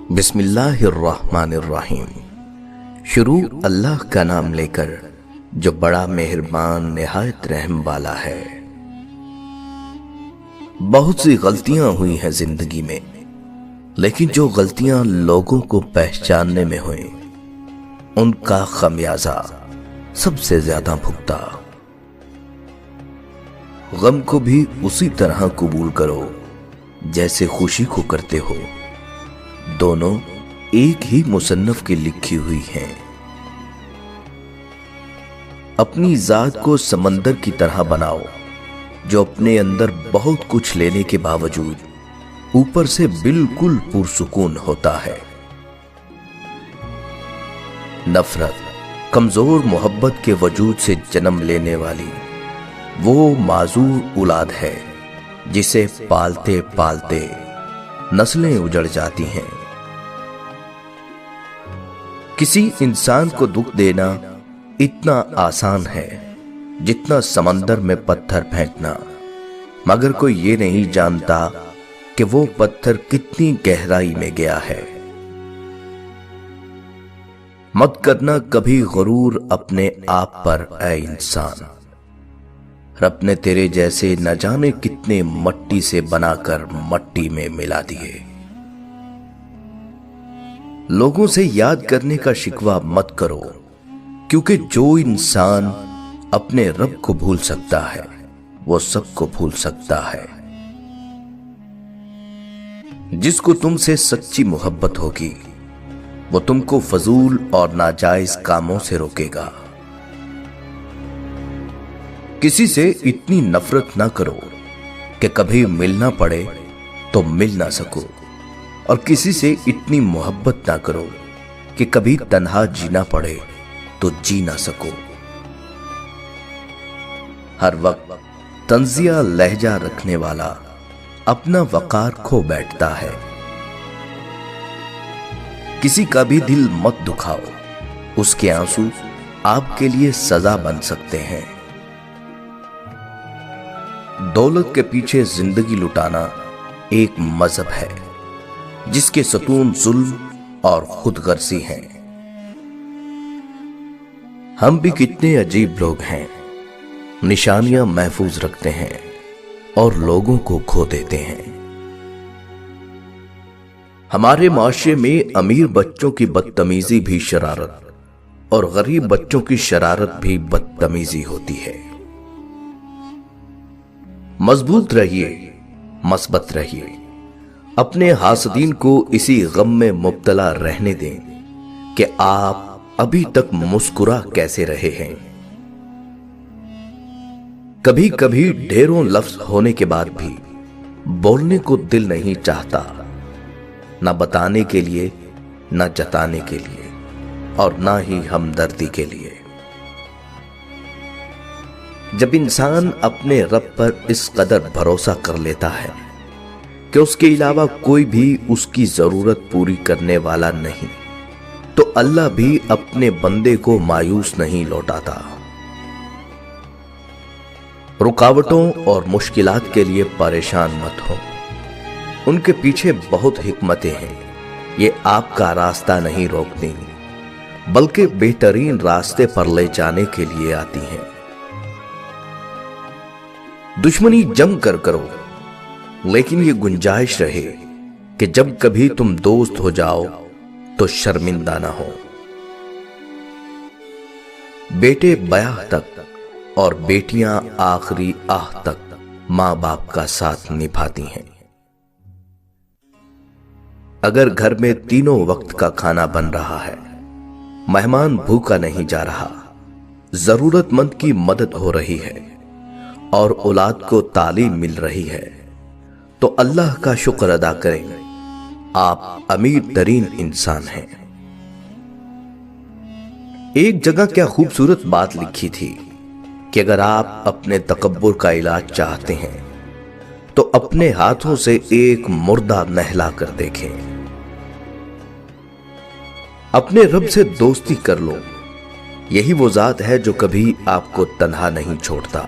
بسم اللہ الرحمن الرحیم۔ شروع اللہ کا نام لے کر جو بڑا مہربان نہایت رحم والا ہے۔ بہت سی غلطیاں ہوئی ہیں زندگی میں، لیکن جو غلطیاں لوگوں کو پہچاننے میں ہوئیں ان کا خمیازہ سب سے زیادہ بھگتا۔ غم کو بھی اسی طرح قبول کرو جیسے خوشی کو کرتے ہو، دونوں ایک ہی مصنف کی لکھی ہوئی ہیں۔ اپنی ذات کو سمندر کی طرح بناؤ جو اپنے اندر بہت کچھ لینے کے باوجود اوپر سے بالکل پرسکون ہوتا ہے۔ نفرت کمزور محبت کے وجود سے جنم لینے والی وہ معذور اولاد ہے جسے پالتے پالتے نسلیں اجڑ جاتی ہیں۔ کسی انسان کو دکھ دینا اتنا آسان ہے جتنا سمندر میں پتھر پھینکنا، مگر کوئی یہ نہیں جانتا کہ وہ پتھر کتنی گہرائی میں گیا ہے۔ مت کرنا کبھی غرور اپنے آپ پر اے انسان، رب نے تیرے جیسے نہ جانے کتنے مٹی سے بنا کر مٹی میں ملا دیے۔ لوگوں سے یاد کرنے کا شکوہ مت کرو، کیونکہ جو انسان اپنے رب کو بھول سکتا ہے وہ سب کو بھول سکتا ہے۔ جس کو تم سے سچی محبت ہوگی وہ تم کو فضول اور ناجائز کاموں سے روکے گا۔ کسی سے اتنی نفرت نہ کرو کہ کبھی ملنا پڑے تو مل نہ سکو، اور کسی سے اتنی محبت نہ کرو کہ کبھی تنہا جینا پڑے تو جی نہ سکو۔ ہر وقت طنزیہ لہجہ رکھنے والا اپنا وقار کھو بیٹھتا ہے۔ کسی کا بھی دل مت دکھاؤ، اس کے آنسو آپ کے لیے سزا بن سکتے ہیں۔ دولت کے پیچھے زندگی لٹانا ایک مذہب ہے جس کے ستون ظلم اور خود غرضی ہیں۔ ہم بھی کتنے عجیب لوگ ہیں، نشانیاں محفوظ رکھتے ہیں اور لوگوں کو کھو دیتے ہیں۔ ہمارے معاشرے میں امیر بچوں کی بدتمیزی بھی شرارت اور غریب بچوں کی شرارت بھی بدتمیزی ہوتی ہے۔ مضبوط رہیے، مثبت رہیے، اپنے حاسدین کو اسی غم میں مبتلا رہنے دیں کہ آپ ابھی تک مسکرا کیسے رہے ہیں۔ کبھی کبھی ڈھیروں لفظ ہونے کے بعد بھی بولنے کو دل نہیں چاہتا، نہ بتانے کے لیے، نہ جتانے کے لیے، اور نہ ہی ہمدردی کے لیے۔ جب انسان اپنے رب پر اس قدر بھروسہ کر لیتا ہے کہ اس کے علاوہ کوئی بھی اس کی ضرورت پوری کرنے والا نہیں، تو اللہ بھی اپنے بندے کو مایوس نہیں لوٹاتا۔ رکاوٹوں اور مشکلات کے لیے پریشان مت ہو، ان کے پیچھے بہت حکمتیں ہیں۔ یہ آپ کا راستہ نہیں روکتی بلکہ بہترین راستے پر لے جانے کے لیے آتی ہیں۔ دشمنی جم کر کرو، لیکن یہ گنجائش رہے کہ جب کبھی تم دوست ہو جاؤ تو شرمندہ نہ ہو۔ بیٹے بیاہ تک اور بیٹیاں آخری آہ تک ماں باپ کا ساتھ نبھاتی ہیں۔ اگر گھر میں تینوں وقت کا کھانا بن رہا ہے، مہمان بھوکا نہیں جا رہا، ضرورت مند کی مدد ہو رہی ہے اور اولاد کو تعلیم مل رہی ہے، تو اللہ کا شکر ادا کریں، آپ امیر ترین انسان ہیں۔ ایک جگہ کیا خوبصورت بات لکھی تھی کہ اگر آپ اپنے تکبر کا علاج چاہتے ہیں تو اپنے ہاتھوں سے ایک مردہ نہلا کر دیکھیں۔ اپنے رب سے دوستی کر لو، یہی وہ ذات ہے جو کبھی آپ کو تنہا نہیں چھوڑتا۔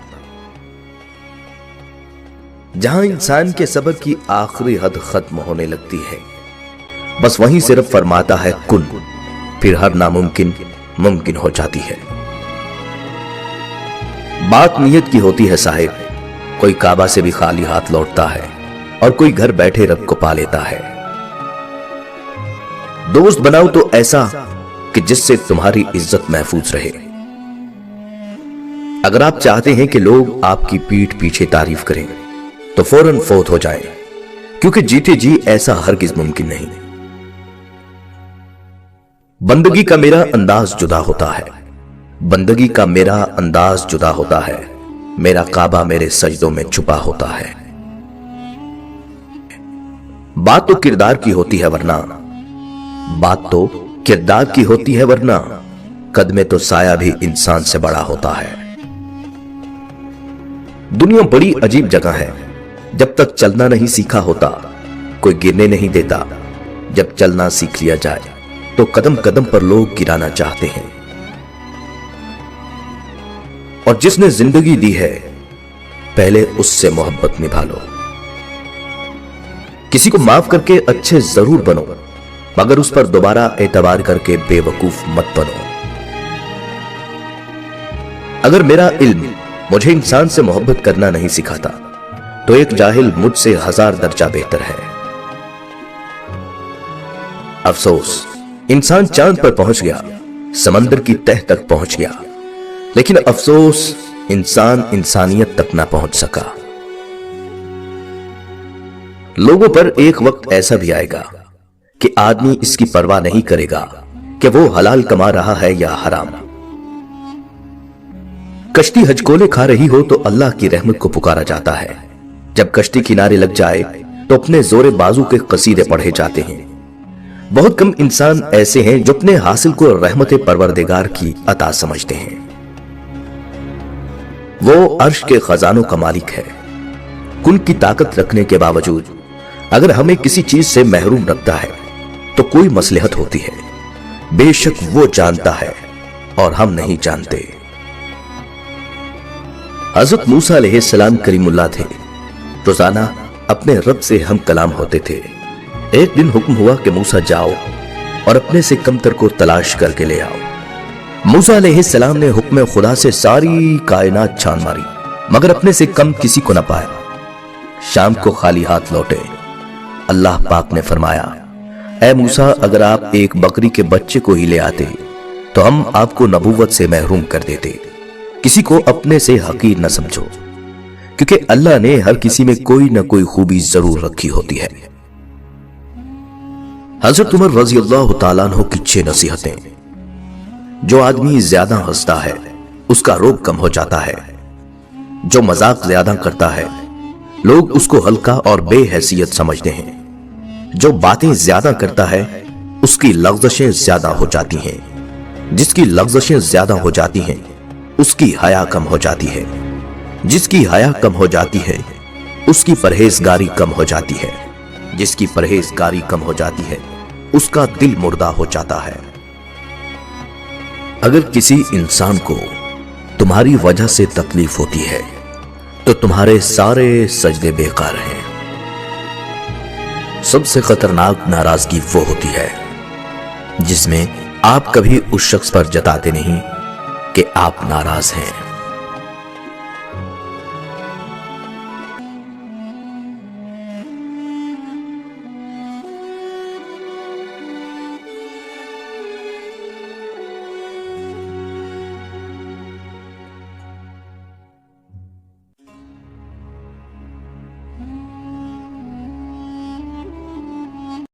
جہاں انسان کے صبر کی آخری حد ختم ہونے لگتی ہے، बस वहीं सिर्फ फरमाता है कुन, फिर हर नामुमकिन मुमकिन हो जाती है। बात नीयत की होती है साहिब, कोई काबा से भी खाली हाथ लौटता है और कोई घर बैठे रब को पा लेता है। दोस्त बनाओ तो ऐसा कि जिससे तुम्हारी इज्जत महफूज रहे। अगर आप चाहते हैं कि लोग आपकी पीठ पीछे तारीफ करें तो फौरन फौत हो जाएं, क्योंकि जीते जी ऐसा हरगिज मुमकिन नहीं। बंदगी का मेरा अंदाज जुदा होता है, बंदगी का मेरा अंदाज जुदा होता है, मेरा काबा मेरे सजदों में छुपा होता है। बात तो किरदार की होती है वरना, बात तो किरदार की होती है वरना, कद में तो साया भी इंसान से बड़ा होता है। दुनिया बड़ी अजीब जगह है, जब तक चलना नहीं सीखा होता कोई गिरने नहीं देता, जब चलना सीख लिया जाए तो कदम कदम पर लोग गिराना चाहते हैं। और जिसने जिंदगी दी है पहले उससे मोहब्बत निभा लो। किसी को माफ करके अच्छे जरूर बनो, मगर उस पर दोबारा एतबार करके बेवकूफ मत बनो। अगर मेरा इल्म मुझे इंसान से मोहब्बत करना नहीं सिखाता तो एक जाहिल मुझसे 1000 दर्जा बेहतर है। अफसोस, इंसान चांद पर पहुंच गया, समंदर की तह तक पहुंच गया, लेकिन अफसोस इंसान इंसानियत तक ना पहुंच सका। लोगों पर एक वक्त ऐसा भी आएगा कि आदमी इसकी परवाह नहीं करेगा कि वो हलाल कमा रहा है या हराम। कश्ती हजकोले खा रही हो तो अल्लाह की रहमत को पुकारा जाता है, जब कश्ती किनारे लग जाए तो अपने जोरे बाजू के कसीदे पढ़े जाते हैं। बहुत कम इंसान ऐसे हैं जो अपने हासिल को रहमत परवरदिगार की अता समझते हैं। वो अर्श के खजानों का मालिक है। कुल की ताकत रखने के बावजूद अगर हमें किसी चीज से महरूम रखता है तो कोई मसलहत होती है, बेशक वो जानता है और हम नहीं जानते। हजरत मूसा अलैहिस्सलाम करीमुल्लाह थे, रोजाना अपने रब से हम कलाम होते थे। एक दिन हुक्म हुआ कि मूसा जाओ और अपने से कमतर को तलाश करके ले आओ। मूसा अलैहिस्सलाम ने हुक्म खुदा से सारी कायनात छान मारी, मगर अपने से कम किसी को न पाया। शाम को खाली हाथ लौटे। अल्लाह पाक ने फरमाया, ऐ मूसा, अगर आप एक बकरी के बच्चे को ही ले आते तो हम आपको नबूवत से महरूम कर देते। किसी को अपने से हकीर न समझो, क्योंकि अल्लाह ने हर किसी में कोई न कोई खूबी जरूर रखी होती है। हजरत उमर रजी अल्लाह तआला अन्हु की 6 नसीहतें। जो आदमी ज्यादा हंसता है उसका रोग कम हो जाता है। जो मजाक ज्यादा करता है लोग उसको हल्का और बेहैसियत समझते हैं। जो बातें ज्यादा करता है उसकी लग़ज़शें ज्यादा हो जाती हैं। जिसकी लग़ज़शें ज्यादा हो जाती हैं उसकी हया कम हो जाती है। जिसकी हया कम हो जाती है उसकी परहेजगारी कम हो जाती है। जिसकी परहेजगारी कम हो जाती है उसका दिल मुर्दा हो जाता है। अगर किसी इंसान को तुम्हारी वजह से तकलीफ होती है तो तुम्हारे सारे सजदे बेकार हैं। सबसे खतरनाक नाराजगी वो होती है जिसमें आप कभी उस शख्स पर जताते नहीं कि आप नाराज हैं।